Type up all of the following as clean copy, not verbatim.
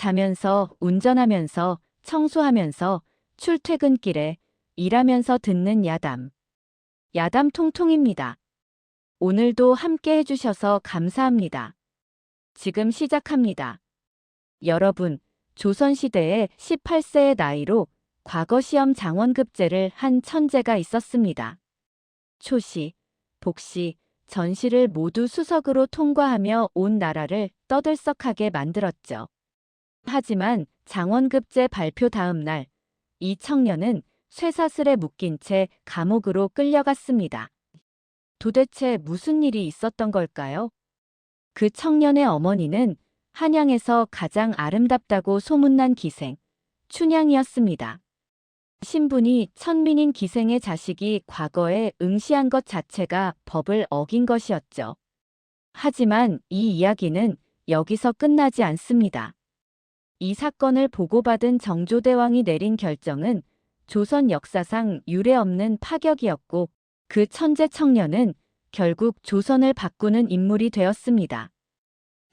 자면서, 운전하면서, 청소하면서, 출퇴근길에, 일하면서 듣는 야담. 야담 통통입니다. 오늘도 함께 해주셔서 감사합니다. 지금 시작합니다. 여러분, 조선시대에 18세의 나이로 과거 시험 장원급제를 한 천재가 있었습니다. 초시, 복시, 전시를 모두 수석으로 통과하며 온 나라를 떠들썩하게 만들었죠. 하지만 장원급제 발표 다음 날, 이 청년은 쇠사슬에 묶인 채 감옥으로 끌려갔습니다. 도대체 무슨 일이 있었던 걸까요? 그 청년의 어머니는 한양에서 가장 아름답다고 소문난 기생, 춘향이었습니다. 신분이 천민인 기생의 자식이 과거에 응시한 것 자체가 법을 어긴 것이었죠. 하지만 이 이야기는 여기서 끝나지 않습니다. 이 사건을 보고받은 정조대왕이 내린 결정은 조선 역사상 유례없는 파격이었고 그 천재 청년은 결국 조선을 바꾸는 인물이 되었습니다.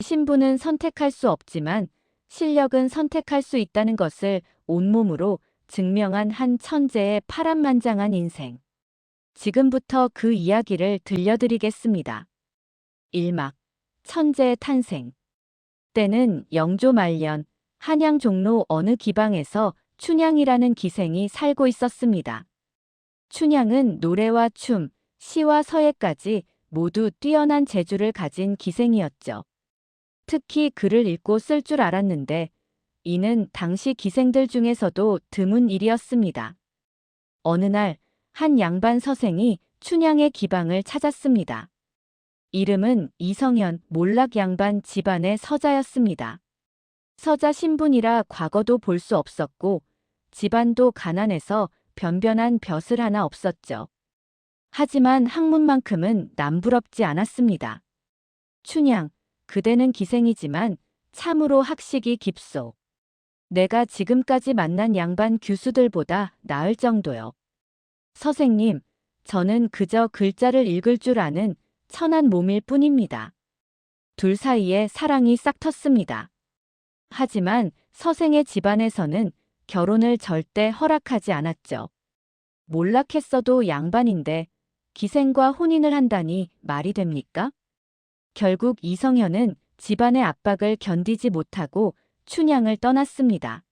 신분은 선택할 수 없지만 실력은 선택할 수 있다는 것을 온몸으로 증명한 한 천재의 파란만장한 인생. 지금부터 그 이야기를 들려드리겠습니다. 1막 천재의 탄생. 때는 영조 말년 한양 종로 어느 기방에서 춘향이라는 기생이 살고 있었습니다. 춘향은 노래와 춤, 시와 서예까지 모두 뛰어난 재주를 가진 기생이었죠. 특히 글을 읽고 쓸 줄 알았는데 이는 당시 기생들 중에서도 드문 일이었습니다. 어느 날 한 양반 서생이 춘향의 기방을 찾았습니다. 이름은 이성현 몰락 양반 집안의 서자였습니다. 서자 신분이라 과거도 볼 수 없었고 집안도 가난해서 변변한 벼슬 하나 없었죠. 하지만 학문만큼은 남부럽지 않았습니다. 춘향, 그대는 기생이지만 참으로 학식이 깊소. 내가 지금까지 만난 양반 교수들보다 나을 정도요. 서생님, 저는 그저 글자를 읽을 줄 아는 천한 몸일 뿐입니다. 둘 사이에 사랑이 싹 텄습니다. 하지만 서생의 집안에서는 결혼을 절대 허락하지 않았죠. 몰락했어도 양반인데 기생과 혼인을 한다니 말이 됩니까? 결국 이성현은 집안의 압박을 견디지 못하고 춘향을 떠났습니다.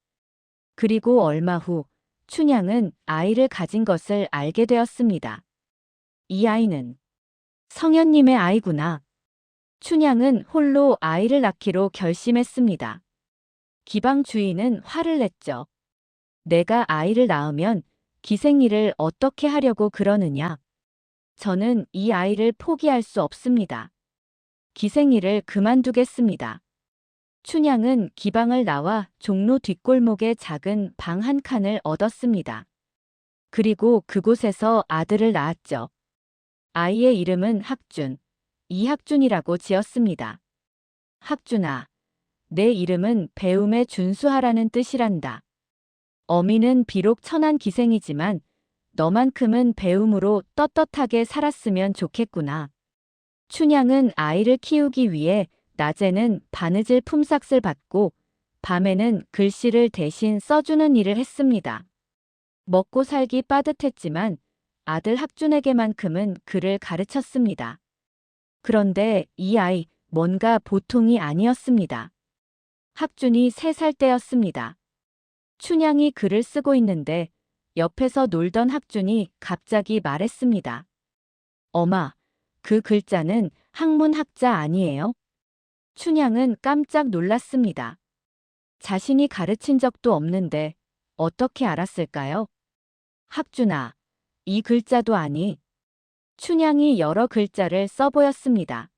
그리고 얼마 후 춘향은 아이를 가진 것을 알게 되었습니다. 이 아이는 성현님의 아이구나. 춘향은 홀로 아이를 낳기로 결심했습니다. 기방 주인은 화를 냈죠. 내가 아이를 낳으면 기생일을 어떻게 하려고 그러느냐. 저는 이 아이를 포기할 수 없습니다. 기생일을 그만두겠습니다. 춘향은 기방을 나와 종로 뒷골목에 작은 방 한 칸을 얻었습니다. 그리고 그곳에서 아들을 낳았죠. 아이의 이름은 학준, 이학준이라고 지었습니다. 학준아, 내 이름은 배움에 준수하라는 뜻이란다. 어미는 비록 천한 기생이지만 너만큼은 배움으로 떳떳하게 살았으면 좋겠구나. 춘향은 아이를 키우기 위해 낮에는 바느질 품삯을 받고 밤에는 글씨를 대신 써주는 일을 했습니다. 먹고 살기 빠듯했지만 아들 학준에게만큼은 글을 가르쳤습니다. 그런데 이 아이 뭔가 보통이 아니었습니다. 학준이 3살 때였습니다. 춘향이 글을 쓰고 있는데 옆에서 놀던 학준이 갑자기 말했습니다. 엄마, 그 글자는 학문학자 아니에요? 춘향은 깜짝 놀랐습니다. 자신이 가르친 적도 없는데 어떻게 알았을까요? 학준아, 이 글자도 아니. 춘향이 여러 글자를 써보였습니다.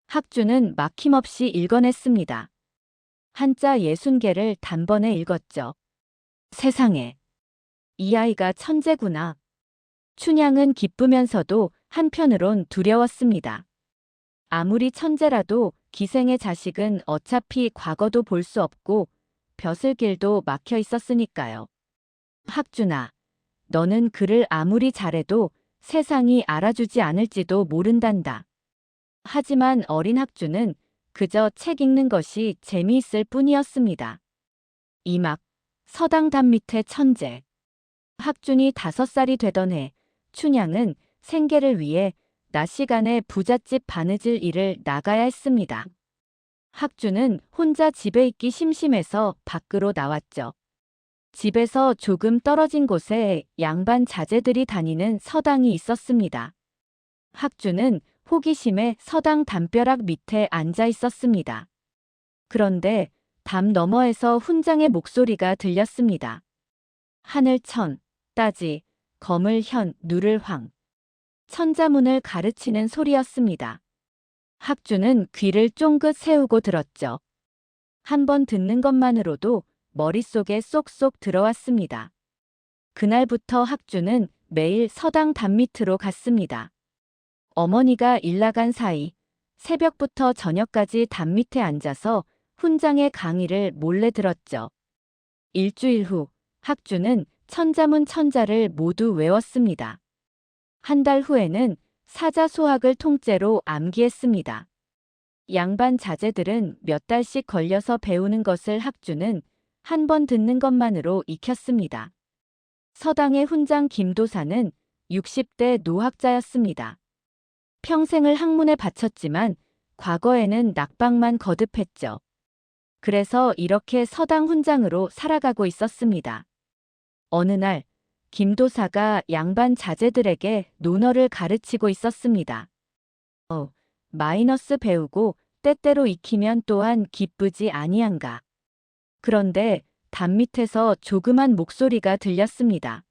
학준은 막힘없이 읽어냈습니다. 한자 60개를 단번에 읽었죠. 세상에, 이 아이가 천재구나. 춘향은 기쁘면서도 한편으론 두려웠습니다. 아무리 천재라도 기생의 자식은 어차피 과거도 볼 수 없고 벼슬길도 막혀 있었으니까요. 학준아, 너는 글을 아무리 잘해도 세상이 알아주지 않을지도 모른단다. 하지만 어린 학준은 그저 책 읽는 것이 재미있을 뿐이었습니다. 이막 서당 담 밑의 천재. 학준이 5살이 되던 해 춘향은 생계를 위해 낮 시간에 부잣집 바느질 일을 나가야 했습니다. 학준은 혼자 집에 있기 심심해서 밖으로 나왔죠. 집에서 조금 떨어진 곳에 양반 자제들이 다니는 서당이 있었습니다. 학준은 호기심에 서당 담벼락 밑에 앉아 있었습니다. 그런데 담 너머에서 훈장의 목소리가 들렸습니다. 하늘천, 따지, 거물현, 누를황. 천자문을 가르치는 소리였습니다. 학준은 귀를 쫑긋 세우고 들었죠. 한 번 듣는 것만으로도 머릿속에 쏙쏙 들어왔습니다. 그날부터 학준은 매일 서당 담 밑으로 갔습니다. 어머니가 일 나간 사이 새벽부터 저녁까지 담 밑에 앉아서 훈장의 강의를 몰래 들었죠. 일주일 후 학준은 천자문 천자를 모두 외웠습니다. 한 달 후에는 사자소학을 통째로 암기했습니다. 양반 자제들은 몇 달씩 걸려서 배우는 것을 학준은 한 번 듣는 것만으로 익혔습니다. 서당의 훈장 김도사는 60대 노학자였습니다. 평생을 학문에 바쳤지만 과거에는 낙방만 거듭했죠. 그래서 이렇게 서당 훈장으로 살아가고 있었습니다. 어느 날 김도사가 양반 자제들에게 논어를 가르치고 있었습니다. 마이너스 배우고 때때로 익히면 또한 기쁘지 아니한가. 그런데 담 밑에서 조그만 목소리가 들렸습니다.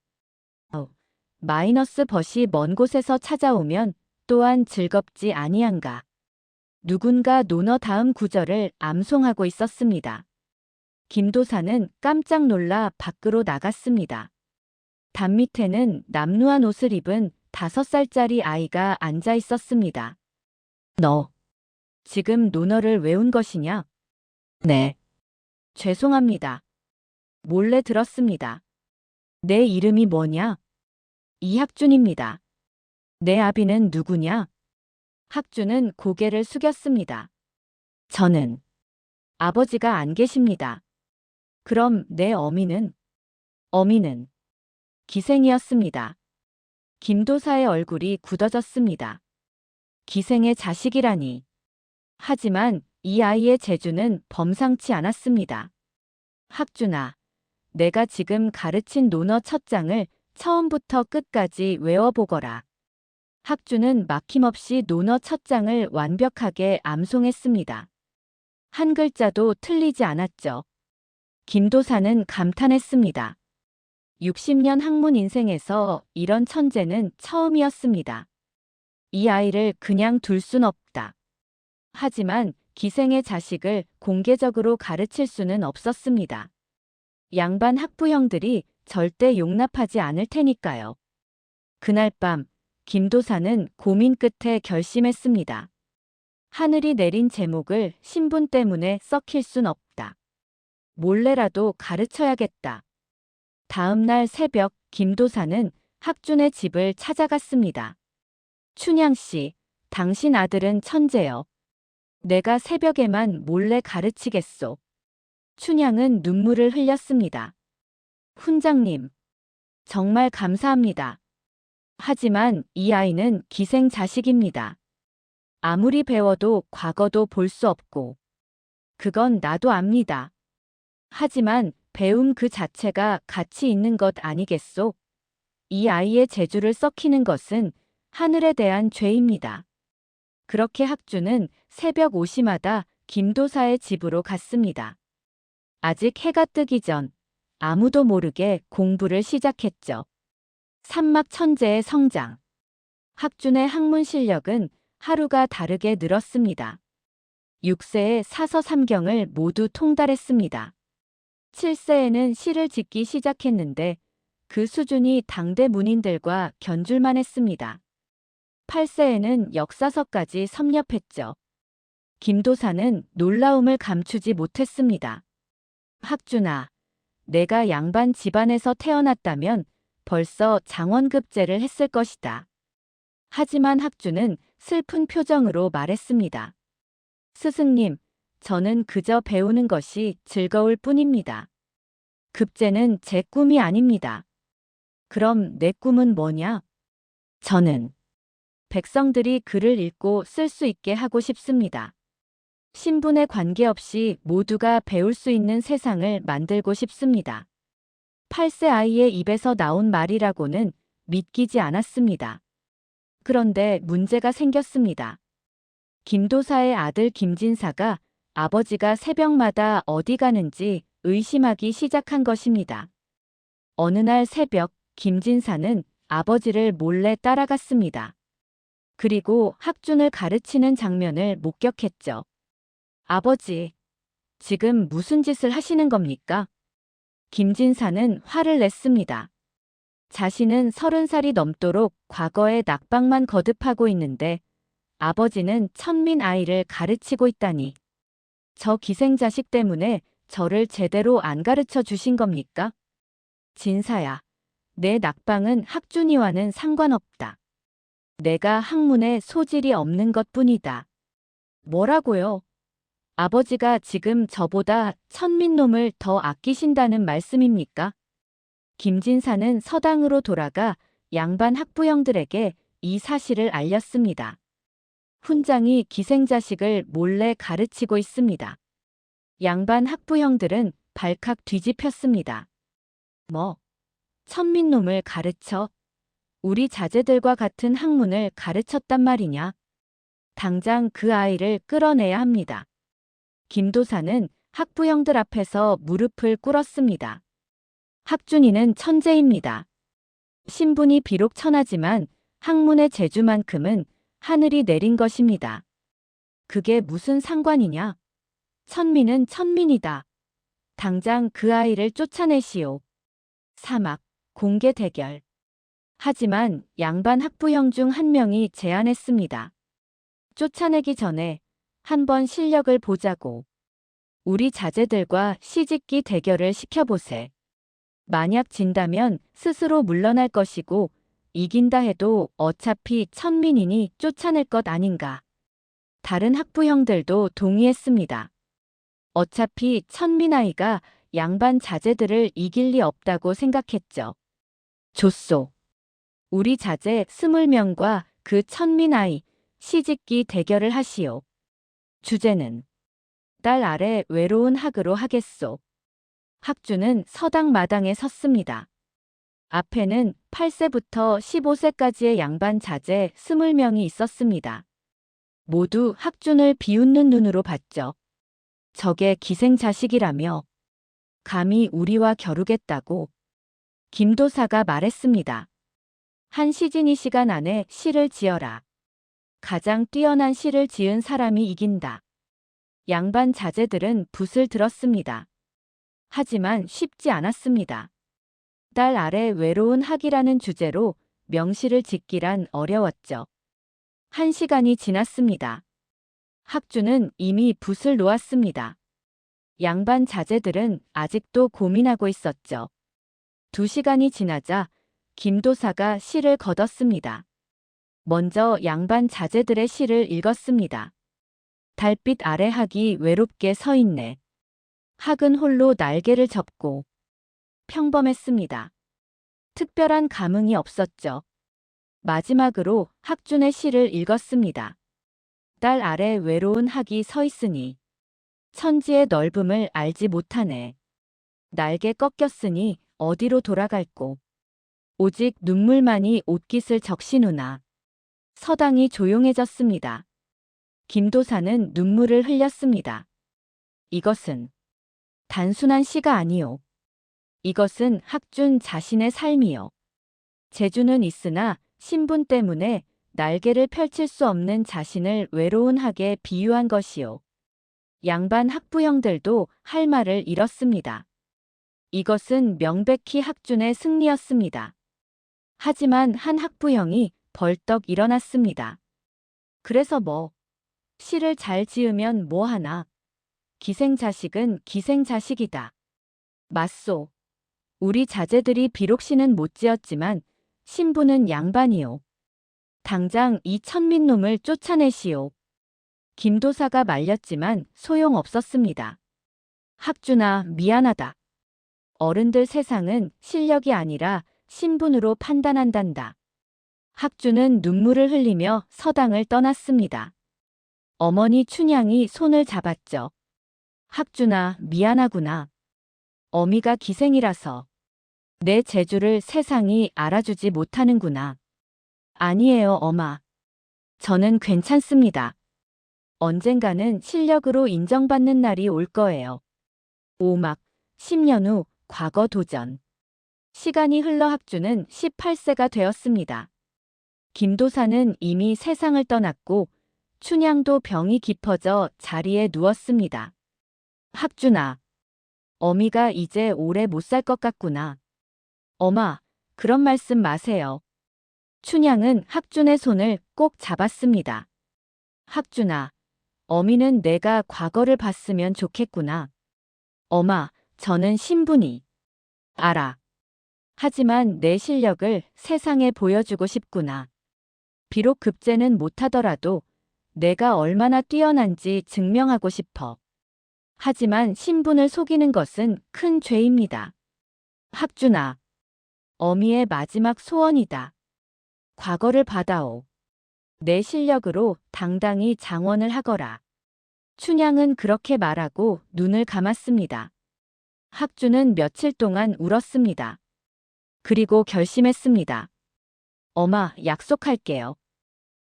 마이너스 벗이 먼 곳에서 찾아오면 또한 즐겁지 아니한가. 누군가 논어 다음 구절을 암송하고 있었습니다. 김도사는 깜짝 놀라 밖으로 나갔습니다. 담 밑에는 남루한 옷을 입은 5살짜리 아이가 앉아 있었습니다. 너 지금 논어를 외운 것이냐? 네. 죄송합니다. 몰래 들었습니다. 내 이름이 뭐냐? 이학준입니다. 내 아비는 누구냐? 학준은 고개를 숙였습니다. 저는 아버지가 안 계십니다. 그럼 내 어미는? 어미는 기생이었습니다. 김도사의 얼굴이 굳어졌습니다. 기생의 자식이라니. 하지만 이 아이의 재주는 범상치 않았습니다. 학준아, 내가 지금 가르친 논어 첫 장을 처음부터 끝까지 외워보거라. 학준은 막힘없이 논어 첫 장을 완벽하게 암송했습니다. 한 글자도 틀리지 않았죠. 김도사는 감탄했습니다. 60년 학문 인생에서 이런 천재는 처음이었습니다. 이 아이를 그냥 둘 순 없다. 하지만 기생의 자식을 공개적으로 가르칠 수는 없었습니다. 양반 학부형들이 절대 용납하지 않을 테니까요. 그날 밤 김도사는 고민 끝에 결심했습니다. 하늘이 내린 제목을 신분 때문에 썩힐 순 없다. 몰래라도 가르쳐야겠다. 다음 날 새벽 김도사는 학준의 집을 찾아갔습니다. 춘향씨, 당신 아들은 천재요. 내가 새벽에만 몰래 가르치겠소. 춘향은 눈물을 흘렸습니다. 훈장님, 정말 감사합니다. 하지만 이 아이는 기생 자식입니다. 아무리 배워도 과거도 볼 수 없고. 그건 나도 압니다. 하지만 배움 그 자체가 가치 있는 것 아니겠소? 이 아이의 재주를 썩히는 것은 하늘에 대한 죄입니다. 그렇게 학준은 새벽 오시마다 김도사의 집으로 갔습니다. 아직 해가 뜨기 전 아무도 모르게 공부를 시작했죠. 산막 천재의 성장. 학준의 학문 실력은 하루가 다르게 늘었습니다. 6세에 사서 삼경을 모두 통달했습니다. 7세에는 시를 짓기 시작했는데 그 수준이 당대 문인들과 견줄만 했습니다. 8세에는 역사서까지 섭렵했죠. 김도사는 놀라움을 감추지 못했습니다. 학준아, 내가 양반 집안에서 태어났다면 벌써 장원급제를 했을 것이다. 하지만 학준은 슬픈 표정으로 말했습니다. 스승님, 저는 그저 배우는 것이 즐거울 뿐입니다. 급제는 제 꿈이 아닙니다. 그럼 내 꿈은 뭐냐? 저는 백성들이 글을 읽고 쓸 수 있게 하고 싶습니다. 신분에 관계없이 모두가 배울 수 있는 세상을 만들고 싶습니다. 8세 아이의 입에서 나온 말이라고는 믿기지 않았습니다. 그런데 문제가 생겼습니다. 김도사의 아들 김진사가 아버지가 새벽마다 어디 가는지 의심하기 시작한 것입니다. 어느 날 새벽 김진사는 아버지를 몰래 따라갔습니다. 그리고 학준을 가르치는 장면을 목격했죠. 아버지, 지금 무슨 짓을 하시는 겁니까? 김진사는 화를 냈습니다. 자신은 30살이 넘도록 과거의 낙방만 거듭하고 있는데 아버지는 천민 아이를 가르치고 있다니. 저 기생자식 때문에 저를 제대로 안 가르쳐 주신 겁니까? 진사야, 내 낙방은 학준이와는 상관없다. 내가 학문에 소질이 없는 것뿐이다. 뭐라고요? 아버지가 지금 저보다 천민놈을 더 아끼신다는 말씀입니까? 김진사는 서당으로 돌아가 양반 학부형들에게 이 사실을 알렸습니다. 훈장이 기생자식을 몰래 가르치고 있습니다. 양반 학부형들은 발칵 뒤집혔습니다. 뭐, 천민놈을 가르쳐? 우리 자제들과 같은 학문을 가르쳤단 말이냐? 당장 그 아이를 끌어내야 합니다. 김도사는 학부형들 앞에서 무릎을 꿇었습니다. 학준이는 천재입니다. 신분이 비록 천하지만 학문의 재주만큼은 하늘이 내린 것입니다. 그게 무슨 상관이냐? 천민은 천민이다. 당장 그 아이를 쫓아내시오. 사막, 공개 대결. 하지만 양반 학부형 중 한 명이 제안했습니다. 쫓아내기 전에 한번 실력을 보자고. 우리 자제들과 시집기 대결을 시켜보세. 만약 진다면 스스로 물러날 것이고 이긴다 해도 어차피 천민이니 쫓아낼 것 아닌가. 다른 학부형들도 동의했습니다. 어차피 천민아이가 양반 자제들을 이길 리 없다고 생각했죠. 좋소. 우리 자제 20명과 그 천민아이 시집기 대결을 하시오. 주제는 딸 아래 외로운 학으로 하겠소. 학주는 서당 마당에 섰습니다. 앞에는 8세부터 15세까지의 양반 자제 20명이 있었습니다. 모두 학준을 비웃는 눈으로 봤죠. 저게 기생자식이라며 감히 우리와 겨루겠다고 김도사가 말했습니다. 한 시진이 시간 안에 시를 지어라. 가장 뛰어난 시를 지은 사람이 이긴다. 양반 자제들은 붓을 들었습니다. 하지만 쉽지 않았습니다. 딸 아래 외로운 학이라는 주제로 명시를 짓기란 어려웠죠. 1시간이 지났습니다. 학주는 이미 붓을 놓았습니다. 양반 자제들은 아직도 고민하고 있었죠. 2시간이 지나자 김도사가 시를 거뒀습니다. 먼저 양반 자제들의 시를 읽었습니다. 달빛 아래 학이 외롭게 서 있네. 학은 홀로 날개를 접고. 평범했습니다. 특별한 감흥이 없었죠. 마지막으로 학준의 시를 읽었습니다. 딸 아래 외로운 학이 서 있으니 천지의 넓음을 알지 못하네. 날개 꺾였으니 어디로 돌아갈꼬. 오직 눈물만이 옷깃을 적시누나. 서당이 조용해졌습니다. 김도사는 눈물을 흘렸습니다. 이것은 단순한 시가 아니오. 이것은 학준 자신의 삶이요. 재주는 있으나 신분 때문에 날개를 펼칠 수 없는 자신을 외로운 학에 비유한 것이요. 양반 학부형들도 할 말을 잃었습니다. 이것은 명백히 학준의 승리였습니다. 하지만 한 학부형이 벌떡 일어났습니다. 그래서 뭐? 시를 잘 지으면 뭐하나? 기생자식은 기생자식이다. 맞소. 우리 자제들이 비록 시는 못 지었지만 신부는 양반이요. 당장 이 천민놈을 쫓아내시오. 김도사가 말렸지만 소용없었습니다. 학준아, 미안하다. 어른들 세상은 실력이 아니라 신분으로 판단한단다. 학준은 눈물을 흘리며 서당을 떠났습니다. 어머니 춘향이 손을 잡았죠. 학준아, 미안하구나. 어미가 기생이라서 내 재주를 세상이 알아주지 못하는구나. 아니에요, 엄마. 저는 괜찮습니다. 언젠가는 실력으로 인정받는 날이 올 거예요. 오막 10년 후 과거 도전. 시간이 흘러 학주는 18세가 되었습니다. 김도사는 이미 세상을 떠났고 춘향도 병이 깊어져 자리에 누웠습니다. 학준아, 어미가 이제 오래 못 살 것 같구나. 엄마, 그런 말씀 마세요. 춘향은 학준의 손을 꼭 잡았습니다. 학준아, 어미는 내가 과거를 봤으면 좋겠구나. 엄마, 저는 신분이 알아. 하지만 내 실력을 세상에 보여주고 싶구나. 비록 급제는 못하더라도 내가 얼마나 뛰어난지 증명하고 싶어. 하지만 신분을 속이는 것은 큰 죄입니다. 학준아, 어미의 마지막 소원이다. 과거를 받아오. 내 실력으로 당당히 장원을 하거라. 춘향은 그렇게 말하고 눈을 감았습니다. 학주는 며칠 동안 울었습니다. 그리고 결심했습니다. 엄마, 약속할게요.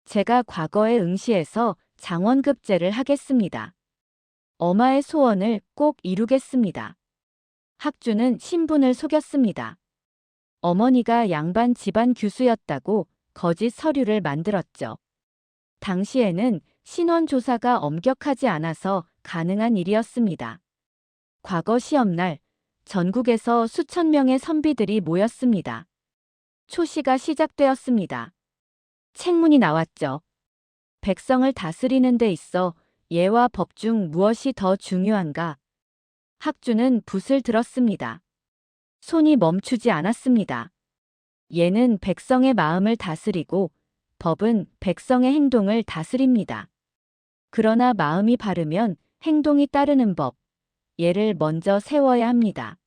제가 과거에 응시해서 장원급제를 하겠습니다. 엄마의 소원을 꼭 이루겠습니다. 학주는 신분을 속였습니다. 어머니가 양반 집안 규수였다고 거짓 서류를 만들었죠. 당시에는 신원조사가 엄격하지 않아서 가능한 일이었습니다. 과거 시험날 전국에서 수천 명의 선비들이 모였습니다. 초시가 시작되었습니다. 책문이 나왔죠. 백성을 다스리는 데 있어 예와 법 중 무엇이 더 중요한가? 학주는 붓을 들었습니다. 손이 멈추지 않았습니다. 예는 백성의 마음을 다스리고 법은 백성의 행동을 다스립니다. 그러나 마음이 바르면 행동이 따르는 법, 예를 먼저 세워야 합니다.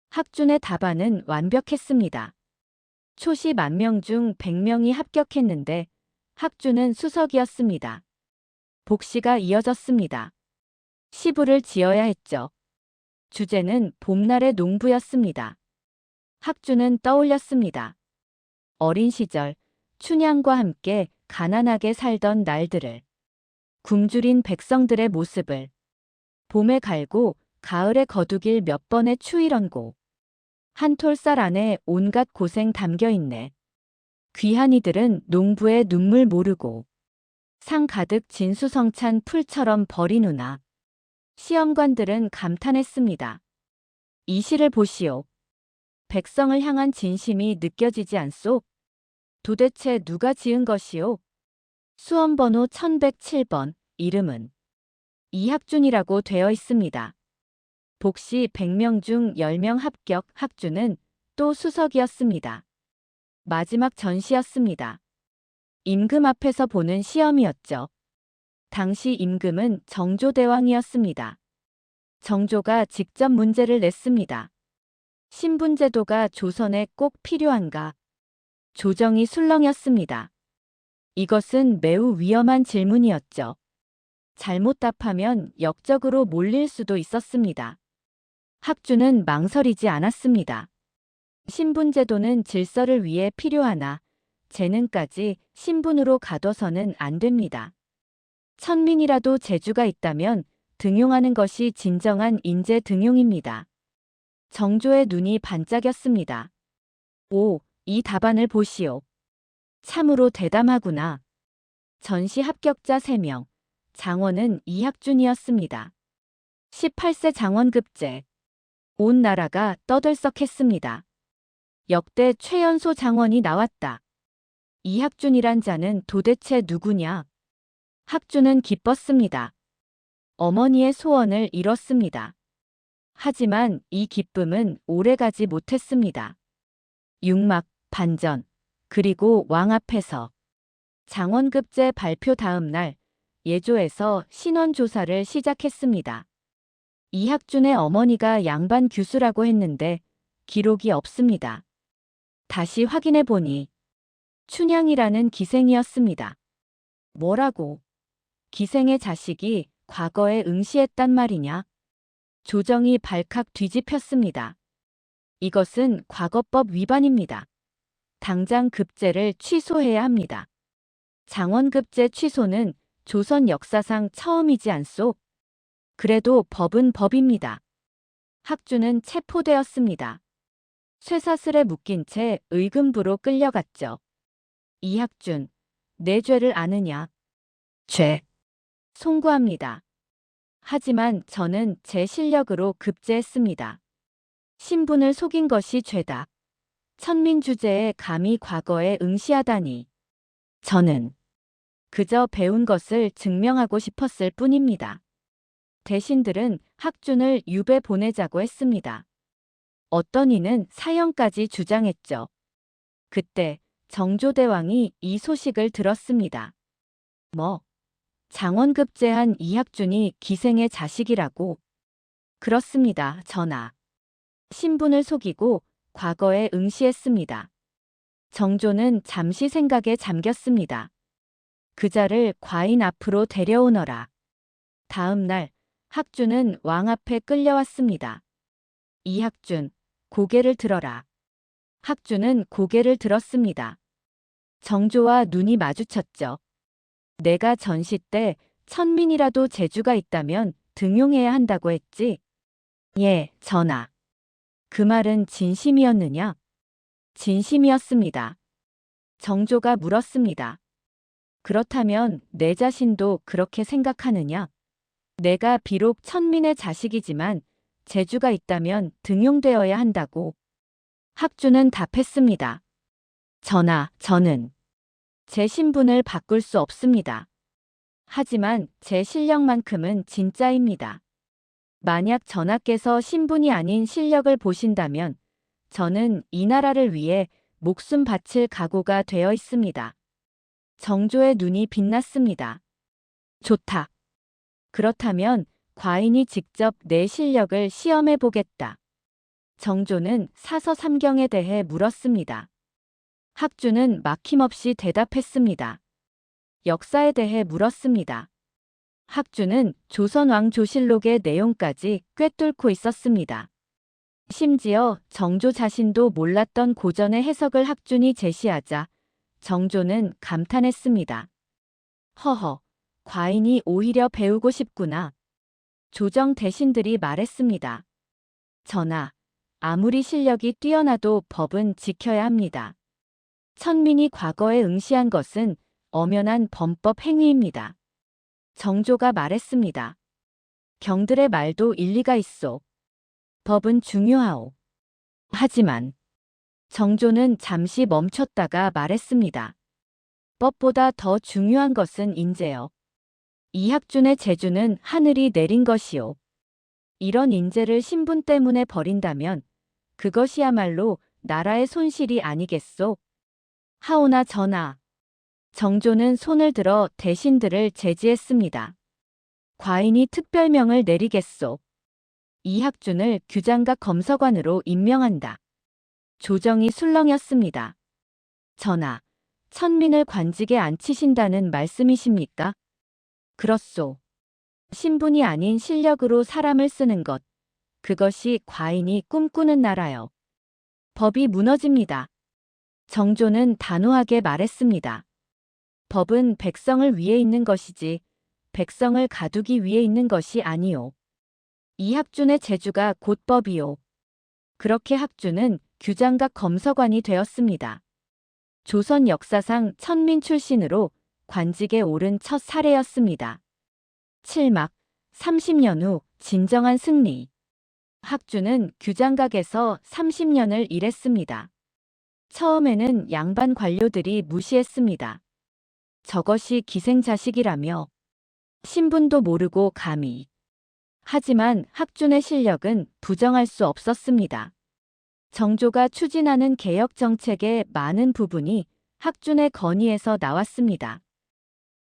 학준의 답안은 완벽했습니다. 초시 10,000명 중 100명이 합격했는데 학준은 수석이었습니다. 복시가 이어졌습니다. 시부를 지어야 했죠. 주제는 봄날의 농부였습니다. 학준은 떠올렸습니다. 어린 시절 춘향과 함께 가난하게 살던 날들을, 굶주린 백성들의 모습을, 봄에 갈고 가을에 거두길 몇 번의 추위런고, 한 톨쌀 안에 온갖 고생 담겨있네. 귀한 이들은 농부의 눈물 모르고 상 가득 진수성찬 풀처럼 버리누나. 시험관들은 감탄했습니다. 이 시를 보시오. 백성을 향한 진심이 느껴지지 않소? 도대체 누가 지은 것이오? 수험번호 1107번, 이름은 이학준이라고 되어 있습니다. 복시 100명 중 10명 합격. 학준은 또 수석이었습니다. 마지막 전시였습니다. 임금 앞에서 보는 시험이었죠. 당시 임금은 정조대왕이었습니다. 정조가 직접 문제를 냈습니다. 신분제도가 조선에 꼭 필요한가? 조정이 술렁였습니다. 이것은 매우 위험한 질문이었죠. 잘못 답하면 역적으로 몰릴 수도 있었습니다. 학주는 망설이지 않았습니다. 신분제도는 질서를 위해 필요하나 재능까지 신분으로 가둬서는 안 됩니다. 천민이라도 재주가 있다면 등용하는 것이 진정한 인재 등용입니다. 정조의 눈이 반짝였습니다. 오, 이 답안을 보시오. 참으로 대담하구나. 전시 합격자 3명, 장원은 이학준이었습니다. 18세 장원급제. 온 나라가 떠들썩했습니다. 역대 최연소 장원이 나왔다. 이학준이란 자는 도대체 누구냐? 학준은 기뻤습니다. 어머니의 소원을 이뤘습니다. 하지만 이 기쁨은 오래가지 못했습니다. 육막, 반전, 그리고 왕 앞에서 장원급제 발표 다음 날 예조에서 신원 조사를 시작했습니다. 이학준의 어머니가 양반 교수라고 했는데 기록이 없습니다. 다시 확인해 보니 춘향이라는 기생이었습니다. 뭐라고? 기생의 자식이 과거에 응시했단 말이냐? 조정이 발칵 뒤집혔습니다. 이것은 과거법 위반입니다. 당장 급제를 취소해야 합니다. 장원급제 취소는 조선 역사상 처음이지 않소? 그래도 법은 법입니다. 학주는 체포되었습니다. 쇠사슬에 묶인 채 의금부로 끌려갔죠. 이학준, 내 죄를 아느냐? 죄. 송구합니다. 하지만 저는 제 실력으로 급제했습니다. 신분을 속인 것이 죄다. 천민 주제에 감히 과거에 응시하다니. 저는 그저 배운 것을 증명하고 싶었을 뿐입니다. 대신들은 학준을 유배 보내자고 했습니다. 어떤 이는 사형까지 주장했죠. 그때 정조대왕이 이 소식을 들었습니다. 뭐? 장원급제한 이학준이 기생의 자식이라고? 그렇습니다, 전하. 신분을 속이고 과거에 응시했습니다. 정조는 잠시 생각에 잠겼습니다. 그자를 과인 앞으로 데려오너라. 다음 날 학준은 왕 앞에 끌려왔습니다. 이학준, 고개를 들어라. 학준은 고개를 들었습니다. 정조와 눈이 마주쳤죠. 내가 전시 때 천민이라도 재주가 있다면 등용해야 한다고 했지? 예, 전하. 그 말은 진심이었느냐? 진심이었습니다. 정조가 물었습니다. 그렇다면 내 자신도 그렇게 생각하느냐? 내가 비록 천민의 자식이지만 재주가 있다면 등용되어야 한다고. 학주는 답했습니다. 전하, 저는 제 신분을 바꿀 수 없습니다. 하지만 제 실력만큼은 진짜입니다. 만약 전하께서 신분이 아닌 실력을 보신다면 저는 이 나라를 위해 목숨 바칠 각오가 되어 있습니다. 정조의 눈이 빛났습니다. 좋다. 그렇다면 과인이 직접 내 실력을 시험해 보겠다. 정조는 사서삼경에 대해 물었습니다. 학주는 막힘없이 대답했습니다. 역사에 대해 물었습니다. 학주는 조선왕조실록의 내용까지 꿰뚫고 있었습니다. 심지어 정조 자신도 몰랐던 고전의 해석을 학준이 제시하자 정조는 감탄했습니다. 허허, 과인이 오히려 배우고 싶구나. 조정 대신들이 말했습니다. 전하, 아무리 실력이 뛰어나도 법은 지켜야 합니다. 천민이 과거에 응시한 것은 엄연한 범법 행위입니다. 정조가 말했습니다. 경들의 말도 일리가 있소. 법은 중요하오. 하지만 정조는 잠시 멈췄다가 말했습니다. 법보다 더 중요한 것은 인재요. 이학준의 재주는 하늘이 내린 것이오. 이런 인재를 신분 때문에 버린다면 그것이야말로 나라의 손실이 아니겠소? 하오나 전하. 정조는 손을 들어 대신들을 제지했습니다. 과인이 특별명을 내리겠소. 이학준을 규장각 검서관으로 임명한다. 조정이 술렁였습니다. 전하, 천민을 관직에 앉히신다는 말씀이십니까? 그렇소. 신분이 아닌 실력으로 사람을 쓰는 것, 그것이 과인이 꿈꾸는 나라요. 법이 무너집니다. 정조는 단호하게 말했습니다. 법은 백성을 위해 있는 것이지 백성을 가두기 위해 있는 것이 아니오. 이학준의 재주가 곧 법이오. 그렇게 학준은 규장각 검서관이 되었습니다. 조선 역사상 천민 출신으로 관직에 오른 첫 사례였습니다. 7막 30년 후 진정한 승리. 학준은 규장각에서 30년을 일했습니다. 처음에는 양반 관료들이 무시했습니다. 저것이 기생자식이라며 신분도 모르고 감히. 하지만 학준의 실력은 부정할 수 없었습니다. 정조가 추진하는 개혁 정책의 많은 부분이 학준의 건의에서 나왔습니다.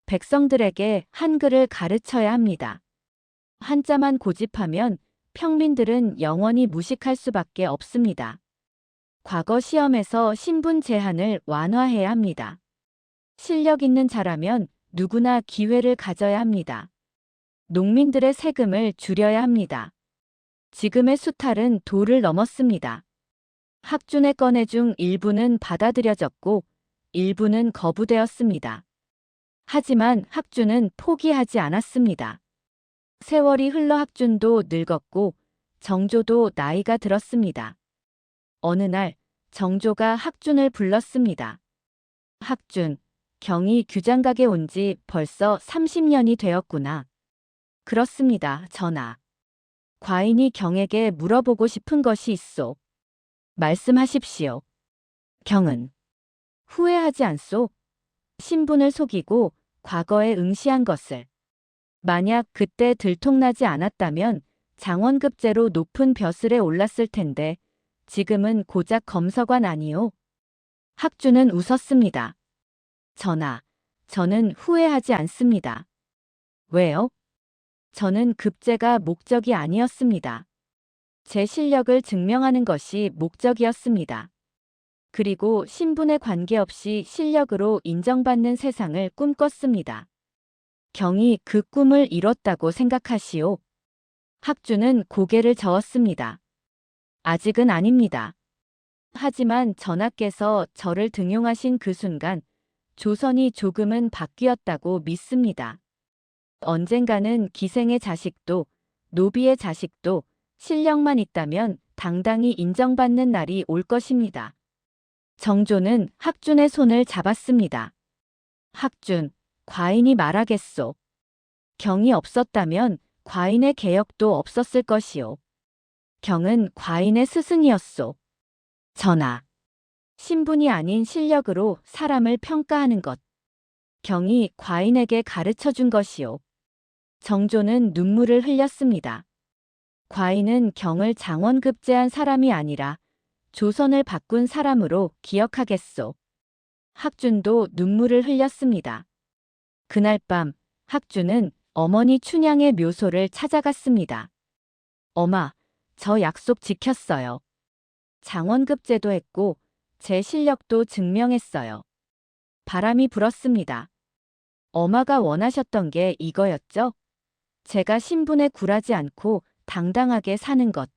백성들에게 한글을 가르쳐야 합니다. 한자만 고집하면 평민들은 영원히 무식할 수밖에 없습니다. 과거 시험에서 신분 제한을 완화해야 합니다. 실력 있는 자라면 누구나 기회를 가져야 합니다. 농민들의 세금을 줄여야 합니다. 지금의 수탈은 도를 넘었습니다. 학준의 건의 중 일부는 받아들여졌고 일부는 거부되었습니다. 하지만 학준은 포기하지 않았습니다. 세월이 흘러 학준도 늙었고 정조도 나이가 들었습니다. 어느 날 정조가 학준을 불렀습니다. 학준, 경이 규장각에 온 지 벌써 30년이 되었구나. 그렇습니다, 전하. 과인이 경에게 물어보고 싶은 것이 있소. 말씀하십시오. 경은 후회하지 않소? 신분을 속이고 과거에 응시한 것을. 만약 그때 들통나지 않았다면 장원급제로 높은 벼슬에 올랐을 텐데 지금은 고작 검서관 아니오. 학준은 웃었습니다. 전하, 저는 후회하지 않습니다. 왜요? 저는 급제가 목적이 아니었습니다. 제 실력을 증명하는 것이 목적이었습니다. 그리고 신분에 관계없이 실력으로 인정받는 세상을 꿈꿨습니다. 경이 그 꿈을 이뤘다고 생각하시오. 학준은 고개를 저었습니다. 아직은 아닙니다. 하지만 전하께서 저를 등용하신 그 순간 조선이 조금은 바뀌었다고 믿습니다. 언젠가는 기생의 자식도 노비의 자식도 실력만 있다면 당당히 인정받는 날이 올 것입니다. 정조는 학준의 손을 잡았습니다. 학준, 과인이 말하겠소. 경이 없었다면 과인의 개혁도 없었을 것이오. 경은 과인의 스승이었소. 전하, 신분이 아닌 실력으로 사람을 평가하는 것. 경이 과인에게 가르쳐 준 것이오. 정조는 눈물을 흘렸습니다. 과인은 경을 장원급제한 사람이 아니라 조선을 바꾼 사람으로 기억하겠소. 학준도 눈물을 흘렸습니다. 그날 밤 학준은 어머니 춘향의 묘소를 찾아갔습니다. 엄마, 저 약속 지켰어요. 장원급제도 했고 제 실력도 증명했어요. 바람이 불었습니다. 엄마가 원하셨던 게 이거였죠? 제가 신분에 굴하지 않고 당당하게 사는 것.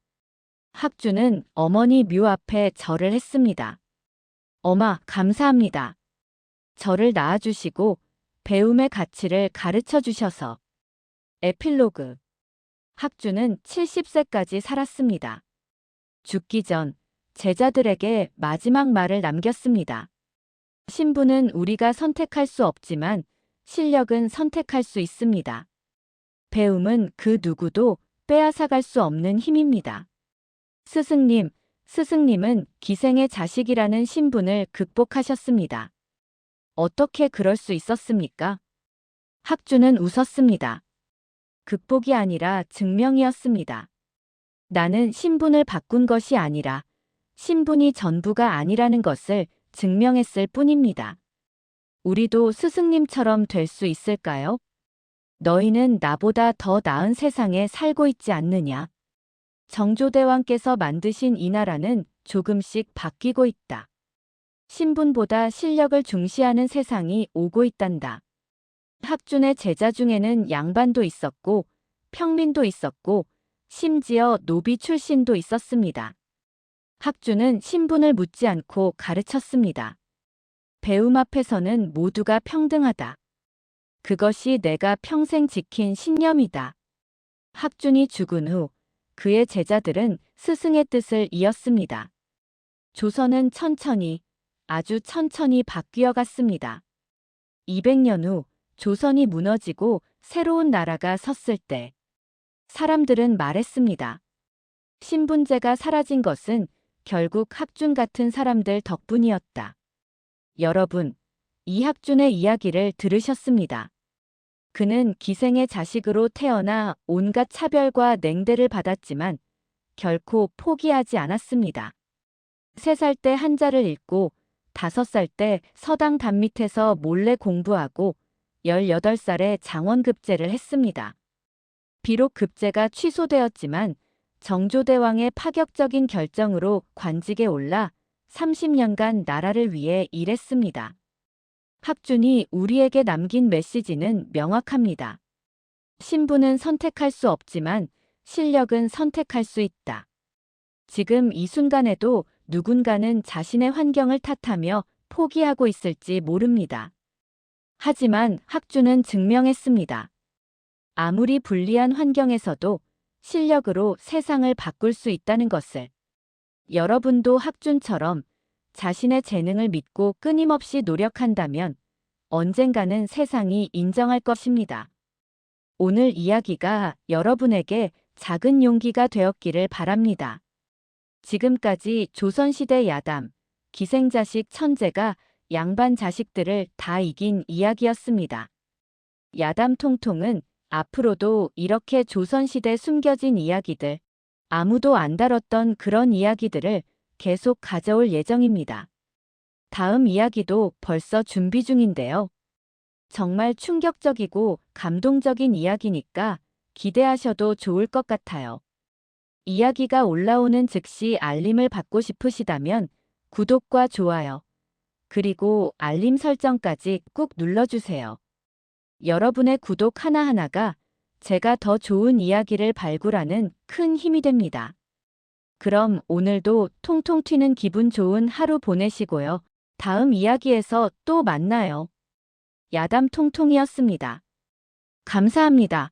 학준은 어머니 묘 앞에 절을 했습니다. 엄마, 감사합니다. 저를 낳아주시고 배움의 가치를 가르쳐 주셔서. 에필로그. 학준은 70세까지 살았습니다. 죽기 전 제자들에게 마지막 말을 남겼습니다. 신분은 우리가 선택할 수 없지만 실력은 선택할 수 있습니다. 배움은 그 누구도 빼앗아갈 수 없는 힘입니다. 스승님, 스승님은 기생의 자식이라는 신분을 극복하셨습니다. 어떻게 그럴 수 있었습니까? 학준은 웃었습니다. 극복이 아니라 증명이었습니다. 나는 신분을 바꾼 것이 아니라 신분이 전부가 아니라는 것을 증명했을 뿐입니다. 우리도 스승님처럼 될 수 있을까요? 너희는 나보다 더 나은 세상에 살고 있지 않느냐? 정조대왕께서 만드신 이 나라는 조금씩 바뀌고 있다. 신분보다 실력을 중시하는 세상이 오고 있단다. 학준의 제자 중에는 양반도 있었고 평민도 있었고 심지어 노비 출신도 있었습니다. 학준은 신분을 묻지 않고 가르쳤습니다. 배움 앞에서는 모두가 평등하다. 그것이 내가 평생 지킨 신념이다. 학준이 죽은 후 그의 제자들은 스승의 뜻을 이었습니다. 조선은 천천히, 아주 천천히 바뀌어 갔습니다. 200년 후 조선이 무너지고 새로운 나라가 섰을 때 사람들은 말했습니다. 신분제가 사라진 것은 결국 학준 같은 사람들 덕분이었다. 여러분, 이 학준의 이야기를 들으셨습니다. 그는 기생의 자식으로 태어나 온갖 차별과 냉대를 받았지만 결코 포기하지 않았습니다. 3살 때 한자를 읽고 5살 때 서당 단밑에서 몰래 공부하고 18살에 장원급제를 했습니다. 비록 급제가 취소되었지만 정조대왕의 파격적인 결정으로 관직에 올라 30년간 나라를 위해 일했습니다. 학준이 우리에게 남긴 메시지는 명확합니다. 신분은 선택할 수 없지만 실력은 선택할 수 있다. 지금 이 순간에도 누군가는 자신의 환경을 탓하며 포기하고 있을지 모릅니다. 하지만 학준은 증명했습니다. 아무리 불리한 환경에서도 실력으로 세상을 바꿀 수 있다는 것을. 여러분도 학준처럼 자신의 재능을 믿고 끊임없이 노력한다면 언젠가는 세상이 인정할 것입니다. 오늘 이야기가 여러분에게 작은 용기가 되었기를 바랍니다. 지금까지 조선시대 야담, 기생자식 천재가 양반 자식들을 다 이긴 이야기였습니다. 야담 통통은 앞으로도 이렇게 조선시대 숨겨진 이야기들, 아무도 안 다뤘던 그런 이야기들을 계속 가져올 예정입니다. 다음 이야기도 벌써 준비 중인데요. 정말 충격적이고 감동적인 이야기니까 기대하셔도 좋을 것 같아요. 이야기가 올라오는 즉시 알림을 받고 싶으시다면 구독과 좋아요, 그리고 알림 설정까지 꾹 눌러주세요. 여러분의 구독 하나하나가 제가 더 좋은 이야기를 발굴하는 큰 힘이 됩니다. 그럼 오늘도 통통 튀는 기분 좋은 하루 보내시고요. 다음 이야기에서 또 만나요. 야담 통통이었습니다. 감사합니다.